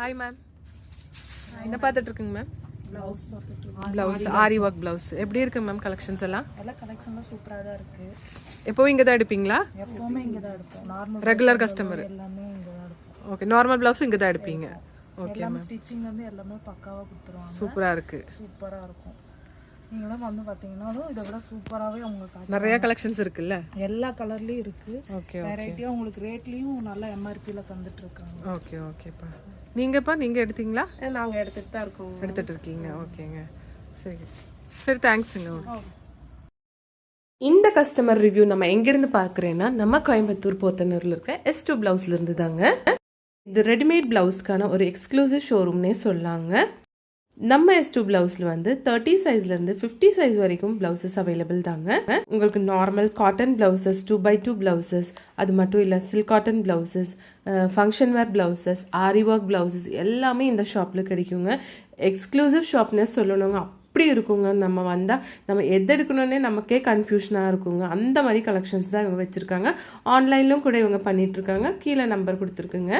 Hi ma'am, என்ன பார்த்துட்டு இருக்குங்க மேம்? ப்ளவுஸ் ப்ளவுஸ், ஆரி ஒர்க் ப்ளவுஸ் எப்படி இருக்கு மேம்? கலெக்ஷன்ஸ் எல்லாம் எல்லா கலெக்ஷன்லாம் சூப்பராக தான் இருக்கு. எப்போவும் இங்கே தான் எடுப்பீங்களா? எப்பவுமே இங்கே தான் எடுப்போம். Normal regular customer? எல்லாமே இங்கே தான் எடுப்போம். ஓகே, நார்மல் ப்ளவுஸும் இங்கே தான் எடுப்பீங்க? ஓகே எல்லாமே மேம், ஸ்டிச்சிங் வந்து எல்லாமே பக்காவாக கொடுத்துருவாங்க. சூப்பராக இருக்கு. சூப்பராக இருக்கும். நீங்களும் வந்து பார்த்தீங்கன்னாலும் இதை விட சூப்பராகவே உங்களுக்கு நிறைய கலெக்ஷன்ஸ் இருக்குல்ல? எல்லா கலர்லேயும் இருக்கு. ஓகே வெரைட்டியாக உங்களுக்கு ரேட்லேயும் நல்ல எம்ஆர்பியில் தந்துட்டு இருக்காங்க. ஓகே ஓகேப்பா. நீங்கப்பா, நீங்கள் எடுத்தீங்களா? நாங்கள் எடுத்துகிட்டு தான் இருக்கோம். எடுத்துகிட்டு இருக்கீங்க. ஓகேங்க, சரி சரி, தேங்க்ஸுங்க. இந்த கஸ்டமர் ரிவ்யூ நம்ம எங்கேருந்து பார்க்குறேன்னா, நம்ம கோயம்புத்தூர் போத்தனூரில் இருக்கிற S2 ப்ளவுஸ்லேருந்து தாங்க. இது ரெடிமேட் ப்ளவுஸ்க்கான ஒரு எக்ஸ்க்ளூசிவ் ஷோரூம்னே சொல்லாங்க. நம்ம S2 ப்ளவுஸில் வந்து 30 சைஸ்லேருந்து 50 சைஸ் வரைக்கும் ப்ளவுசஸ் அவைலபிள் தாங்க. உங்களுக்கு normal cotton blouses, 2x2 blouses, அது மட்டும் இல்லை silk cotton blouses, function wear blouses, aari work blouses எல்லாமே இந்த ஷாப்பில் கிடைக்குங்க. எக்ஸ்க்ளூசிவ் ஷாப்னே சொல்லணுங்க. அப்படி இருக்குங்க. நம்ம வந்தால் நம்ம எது எடுக்கணுன்னே நமக்கே கன்ஃபியூஷனாக இருக்குங்க. அந்த மாதிரி கலெக்ஷன்ஸ் தான் இவங்க வச்சுருக்காங்க. ஆன்லைன்லும் கூட இவங்க பண்ணிகிட்ருக்காங்க. கீழே நம்பர் கொடுத்துருக்குங்க.